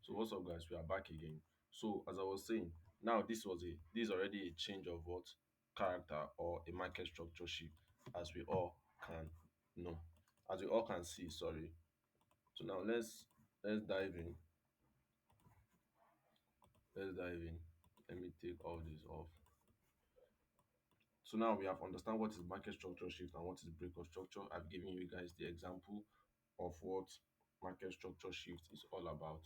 So what's up guys, we are back again. So as I was saying, now this is already a change of what character or a market structure shift, as we all can know, as we all can see, sorry. So now let's dive in. Let's dive in. Let me take all this off. So now we have understand what is market structure shift and what is break of structure. I've given you guys the example of what market structure shift is all about.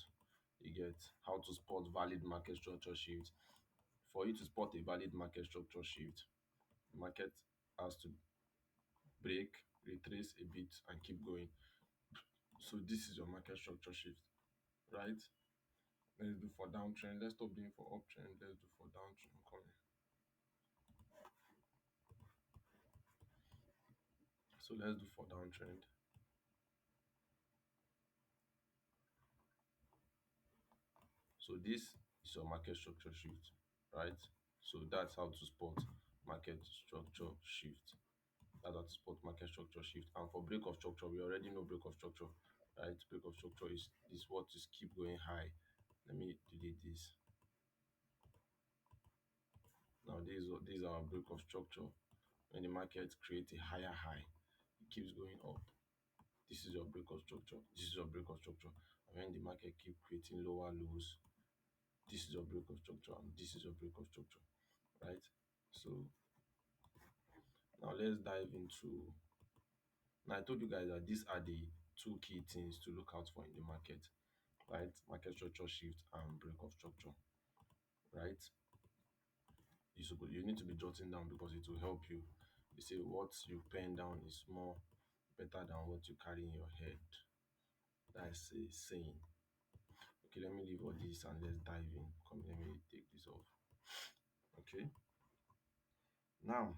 You get how to spot valid market structure shift. For you to spot a valid market structure shift, the market has to break, retrace a bit, and keep going. So this is your market structure shift, right? Let's do for downtrend. Let's stop doing for uptrend. Let's do for downtrend coming. So let's do for downtrend. So this is your market structure shift, right? So that's how to spot market structure shift. That's how to spot market structure shift. And for break of structure, we already know break of structure, right? Break of structure is what is keep going high. Let me delete this. Now these are our break of structure. When the market creates a higher high, it keeps going up. This is your break of structure. This is your break of structure. And when the market keep creating lower lows, this is your break of structure and this is your break of structure, right? So now let's dive into. Now I told you guys that these are the two key things to look out for in the market, right? Market structure shift and break of structure, right? You need to be jotting down because it will help you. You say what you pen down is more better than what you carry in your head. That's a saying. Okay, let me leave all this and let's dive in. Come, let me take this off. Okay. Now,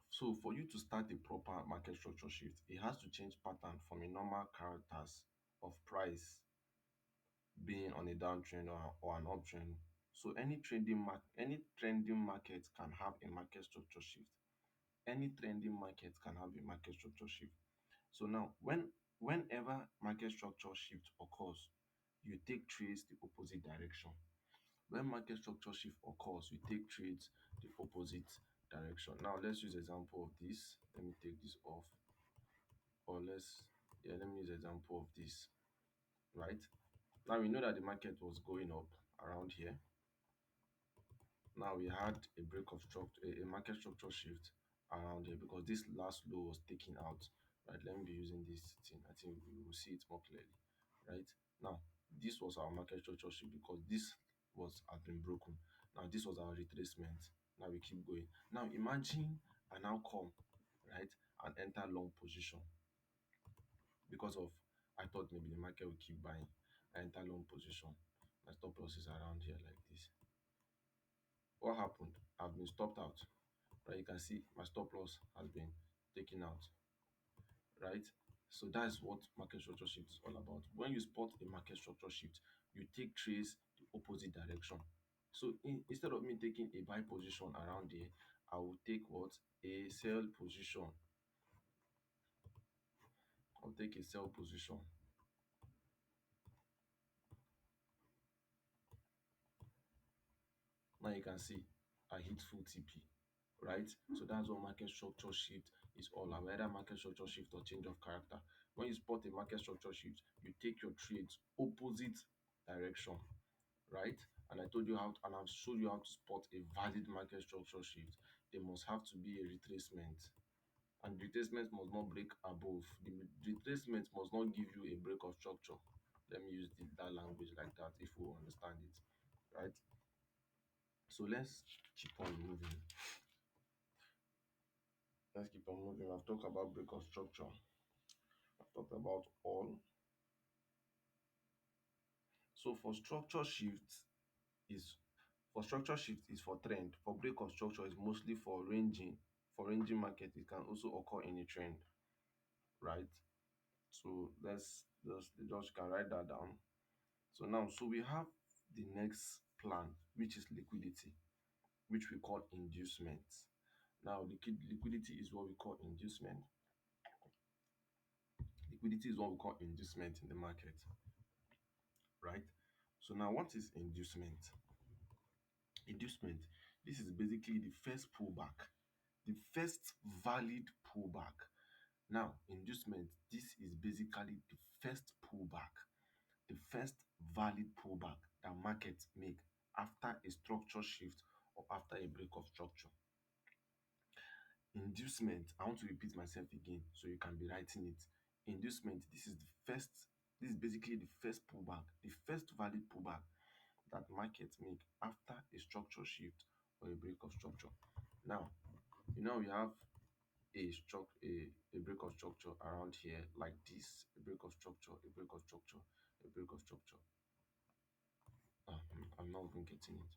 so for you to start a proper market structure shift, it has to change pattern from a normal characters of price being on a downtrend or an uptrend. So any trending market can have a market structure shift. Any trending market can have a market structure shift. So now whenever market structure shift occurs, you take trades the opposite direction. When market structure shift occurs, you take trades the opposite direction. Now let's use example of this. Let me take this off. Or let me use example of this. Right? Now we know that the market was going up around here. Now we had a break of structure, a market structure shift around here because this last low was taken out. Right, let me be using this thing. I think we will see it more clearly. Right now, this was our market structure shift because this was had been broken. Now this was our retracement. Now we keep going. Now imagine I now come right and enter long position because of I thought maybe the market will keep buying. I enter long position. My stop loss is around here like this. What happened? I've been stopped out. Right, you can see my stop loss has been taken out, right? So that's what market structure shift is all about. When you spot a market structure shift, you take trades the opposite direction. So instead of me taking a buy position around here, I will take what? A sell position. I'll take a sell position. Now you can see I hit full TP, right? So that's what market structure shift is all about, whether market structure shift or change of character. When you spot a market structure shift, you take your trades opposite direction, right? And I told you how and I've showed you how to spot a valid market structure shift. There must have to be a retracement. And retracement must not break above. The retracement must not give you a break of structure. Let me use that language like that if we understand it, right? So let's keep on moving. Let's keep on moving. I've talked about break of structure. I've talked about all. So is for structure shift is for trend. For break of structure is mostly for ranging. For ranging market, it can also occur in a trend, right? So let's just can write that down. So now, so we have the next plan, which is liquidity, which we call inducement. Now, liquidity is what we call inducement. liquidity is what we call inducement in the market, right? So now what is inducement? Inducement, this is basically the first pullback, the first valid pullback. Now, inducement, this is basically the first pullback, the first valid pullback that markets make after a structure shift or after a break of structure. Inducement, I want to repeat myself again so you can be writing it. Inducement, this is basically the first pullback, the first valid pullback that markets make after a structure shift or a break of structure. Now, we have a break of structure around here like this, a break of structure, a break of structure, a break of structure. I'm not even getting it.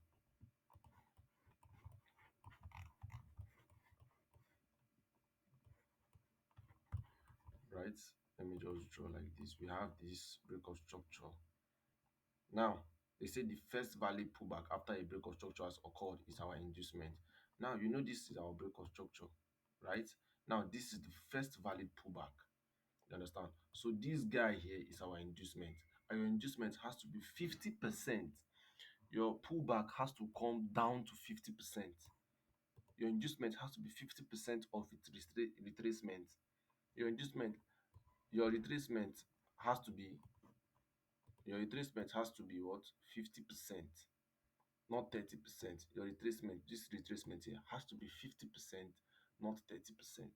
Right? Let me just draw like this. We have this break of structure. Now, they say the first valid pullback after a break of structure has occurred is our inducement. Now, this is our break of structure, right? Now, this is the first valid pullback. You understand? So this guy here is our inducement. And your inducement has to be 50%. Your pullback has to come down to 50%. Your inducement has to be 50% of its retracement. Your inducement, your retracement has to be your retracement has to be what? 50%, not 30%. Your retracement, this retracement here has to be 50%, not 30%.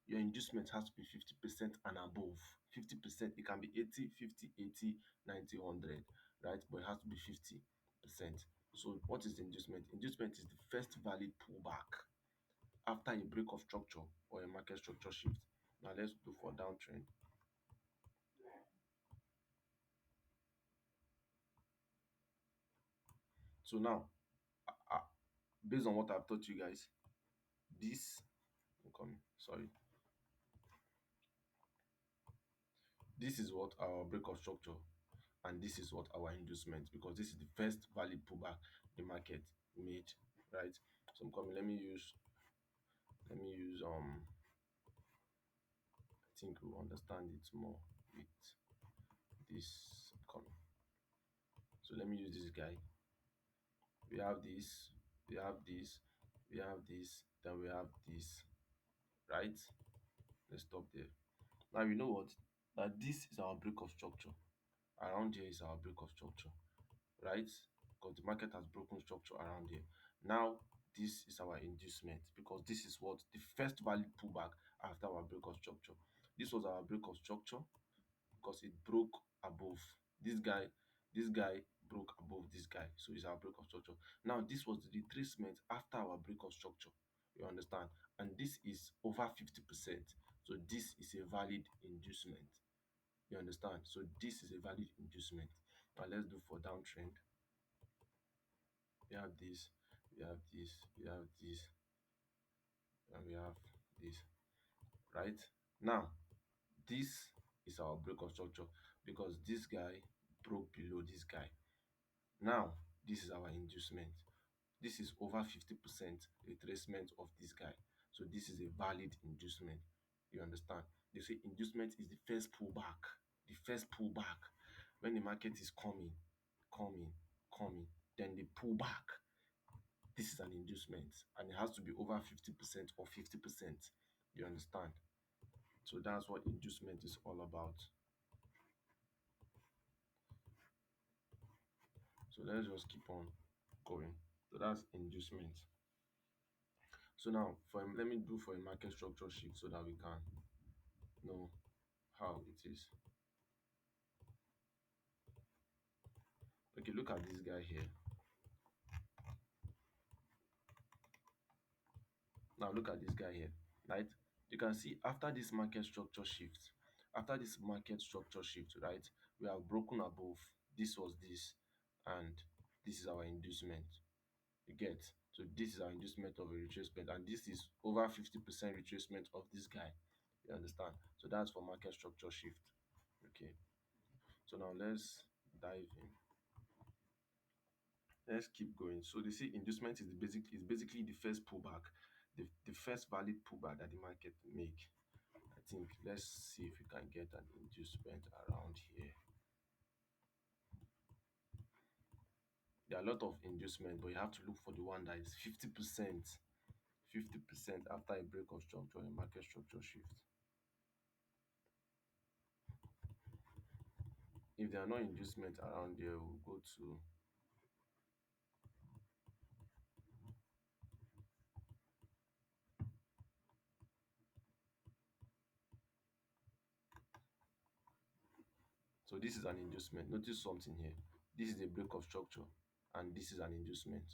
Your inducement has to be 50% and above. 50%, it can be 80, 50, 80, 90, 100, right? But it has to be 50%. So what is inducement? Inducement is the first valid pullback after a break of structure or a market structure shift. Now let's go for downtrend. So now, uh, based on what I've taught you guys, this, I'm coming, sorry, this is what our break of structure and this is what our inducement, because this is the first valid pullback the market made, right? So I'm coming, let me use I think we'll understand it more with this coming. So let me use this guy. We have this, we have this, we have this, then we have this, right? Let's stop there. Now you know what? That this is our break of structure. Around here is our break of structure, right? Because the market has broken structure around here. Now this is our inducement because this is what the first valid pullback after our break of structure. This was our break of structure because it broke above this guy. This guy broke above this guy, so it's our break of structure. Now this was the retracement after our break of structure. You understand? And this is over 50%. So this is a valid inducement. You understand? So this is a valid inducement. Now let's do for downtrend. We have this, we have this, we have this, and we have this, right? Now, this is our break of structure because this guy broke below this guy. Now, this is our inducement. This is over 50% retracement of this guy. So this is a valid inducement. You understand? They say inducement is the first pullback. The first pullback. When the market is coming, coming, coming, then they pull back. This is an inducement and it has to be over 50% or 50%. You understand? So that's what inducement is all about. So let's just keep on going. So that's inducement. So now let me do for a market structure shift so that we can know how it is. Okay, look at this guy here. Now look at this guy here, right? You can see after this market structure shift, right, we have broken above. This was this, and this is our inducement. You get? So this is our inducement of a retracement, and this is over 50% retracement of this guy. You understand? So that's for market structure shift. Okay. So now let's dive in. Let's keep going. So they say inducement is basically the first pullback, the first valid pullback that the market make. I think let's see if we can get an inducement around here. There are a lot of inducement, but you have to look for the one that is 50%. 50% after a break of structure, a market structure shift. If there are no inducement around there, we'll go to so this is an inducement. Notice something here. This is a break of structure and this is an inducement,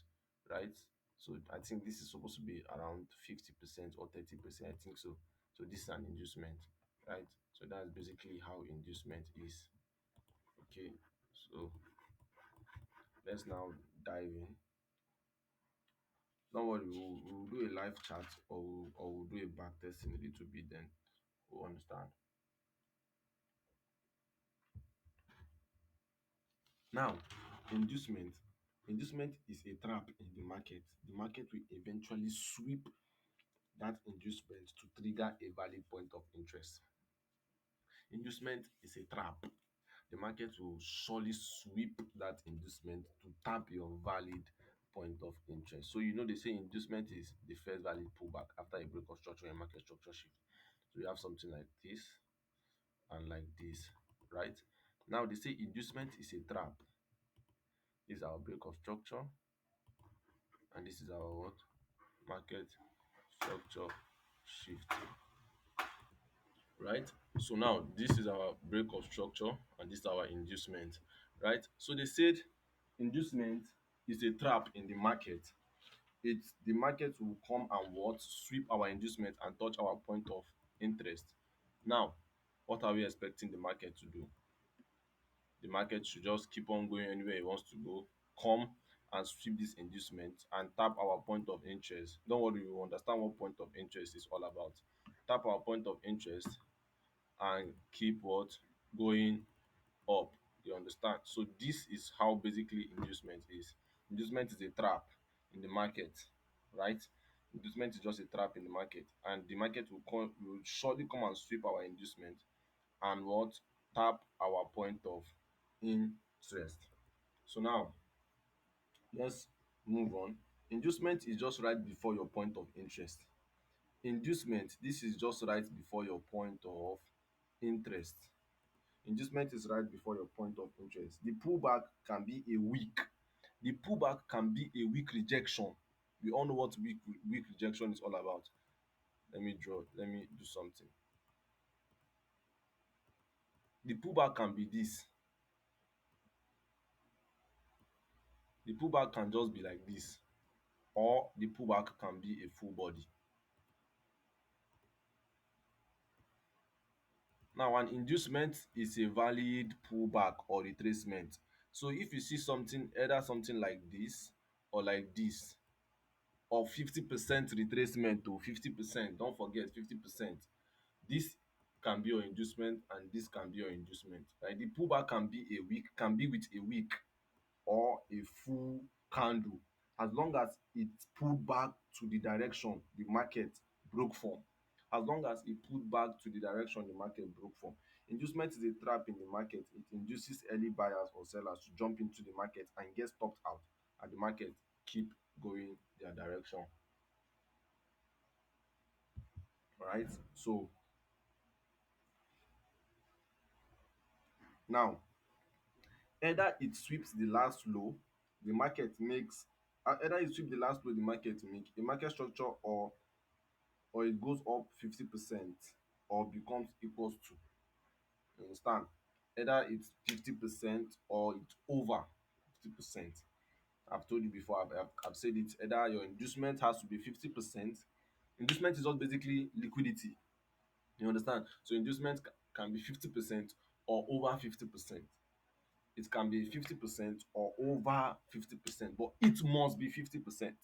right? So I think this is supposed to be around 50% or 30%. I think so. So this is an inducement, right? So that's basically how inducement is. Okay. So let's now dive in. Don't worry, we'll do a live chat or we'll do a back testing a little bit, then we'll understand. Now, inducement. Inducement is a trap in the market. The market will eventually sweep that inducement to trigger a valid point of interest. Inducement is a trap. The market will surely sweep that inducement to tap your valid point of interest. So you know they say inducement is the first valid pullback after a break of structure and market structure shift. So you have something like this and like this, right? Now they say inducement is a trap. This is our break of structure and this is our what? Market structure shift, right? So now this is our break of structure and this is our inducement, right? So they said inducement is a trap in the market. It's the market will come and what? Sweep our inducement and touch our point of interest. Now, what are we expecting the market to do? The market should just keep on going anywhere it wants to go, come and sweep this inducement and tap our point of interest. Don't worry, you will understand what point of interest is all about. Tap our point of interest and keep what? Going up. You understand? So this is how basically inducement is. Inducement is a trap in the market, right? Inducement is just a trap in the market and the market will surely come and sweep our inducement and what? Tap our point of interest. So now let's move on. Inducement is just right before your point of interest. Inducement, this is just right before your point of interest. Inducement is right before your point of interest. The pullback can be a weak. The pullback can be a weak rejection. We all know what weak rejection is all about. Let me do something. The pullback can be this. The pullback can just be like this, or the pullback can be a full body. Now, an inducement is a valid pullback or retracement. So if you see something, either something like this or like this, or 50% retracement to 50%, don't forget 50%. This can be your inducement and this can be your inducement. Right? The pullback can be a wick, can be with a wick or a full candle, as long as it pulled back to the direction the market broke from. As long as it pulled back to the direction the market broke from. Inducement is a trap in the market. It induces early buyers or sellers to jump into the market and get stopped out, and the market keep going their direction. Right? So now, either it sweeps the last low the market makes, either it sweep the last low the market make, a market structure, or it goes up 50% or becomes equals to. You understand? Either it's 50% or it's over 50%. I've told you before, I've said it, either your inducement has to be 50%. Inducement is just basically liquidity. You understand? So inducement can be 50% or over 50%. It can be 50% or over 50%, but it must be 50%.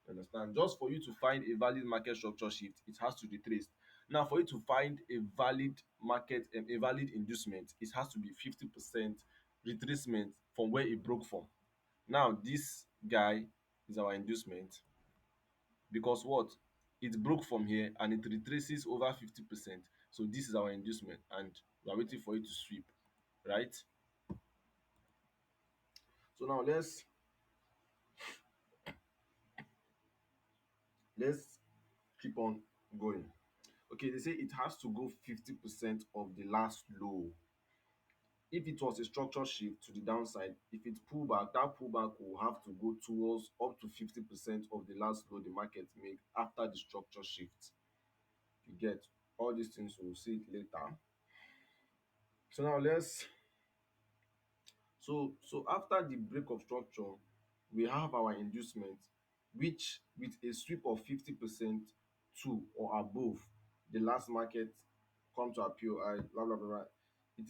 You understand? Just for you to find a valid market structure shift, it has to be traced. Now, for you to find a valid a valid inducement, it has to be 50% retracement from where it broke from. Now, this guy is our inducement because what? It broke from here and it retraces over 50%. So this is our inducement and You are waiting for it to sweep, right? So now let's keep on going. Okay, they say it has to go 50% of the last low. If it was a structure shift to the downside, if it pull back, that pullback will have to go towards up to 50% of the last low the market make after the structure shift. You get all these things, we'll see it later. So now so after the break of structure, we have our inducement, which with a sweep of 50% to or above the last market come to appeal blah blah blah blah. It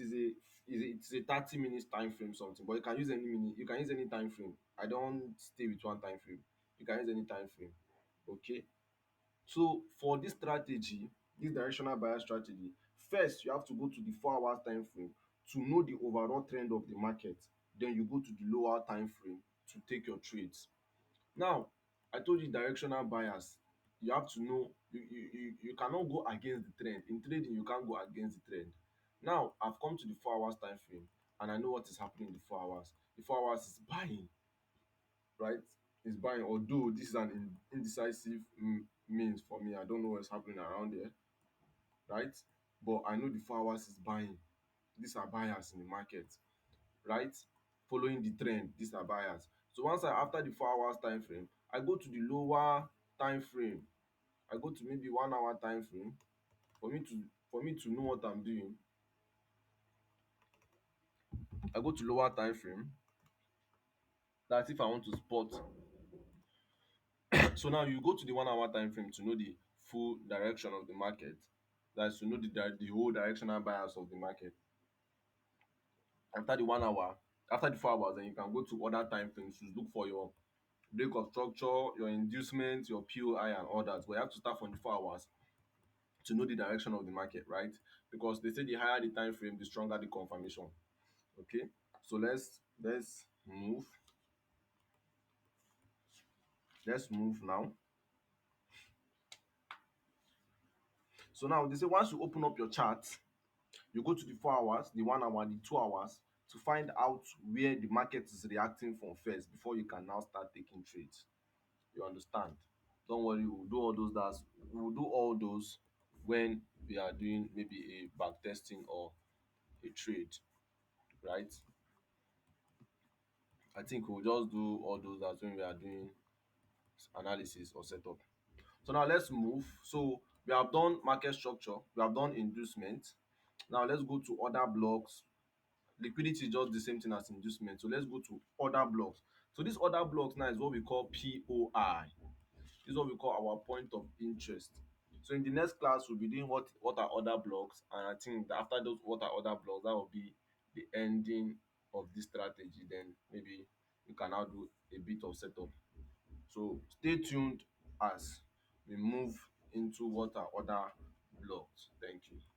is a 30 minutes time frame something, but you can use any minute, you can use any time frame. I don't stay with one time frame. You can use any time frame. Okay. So for this strategy, this directional bias strategy, first you have to go to the 4 hours time frame to know the overall trend of the market. Then you go to the lower time frame to take your trades. Now, I told you directional bias. You have to know you cannot go against the trend. In trading, you can't go against the trend. Now, I've come to the 4 hours time frame and I know what is happening in the 4 hours. The 4 hours is buying, right? It's buying, although this is an indecisive means for me. I don't know what's happening around there, right? But I know the 4 hours is buying. These are buyers in the market, right? Following the trend, these are buyers. So once I after the 4 hours time frame, I go to the lower time frame. I go to maybe 1 hour time frame for me to know what I'm doing. I go to lower time frame. That's if I want to spot. So now you go to the 1 hour time frame to know the full direction of the market. That's to know the whole directional bias of the market. After the 1 hour, after the 4 hours, then you can go to other time frames to look for your break of structure, your inducement, your POI and all that. But you have to start from the 4 hours to know the direction of the market, right? Because they say the higher the time frame, the stronger the confirmation. Okay. So move. Let's move now. So now they say once you open up your chart, you go to the 4 hours, the 1 hour, the 2 hours to find out where the market is reacting from first before you can now start taking trades. You understand? Don't worry, we'll do all those when we are doing maybe a back testing or a trade, right? I think we'll just do all those that when we are doing analysis or setup. So now let's move. So we have done market structure, we have done inducement. Now let's go to other blocks. Liquidity is just the same thing as inducement. So let's go to other blocks. So these other blocks now is what we call POI. This is what we call our point of interest. So in the next class, we'll be doing what are other blocks, and I think that after those what are other blocks, that will be the ending of this strategy. Then maybe we can now do a bit of setup. So stay tuned as we move into what are other blocks. Thank you.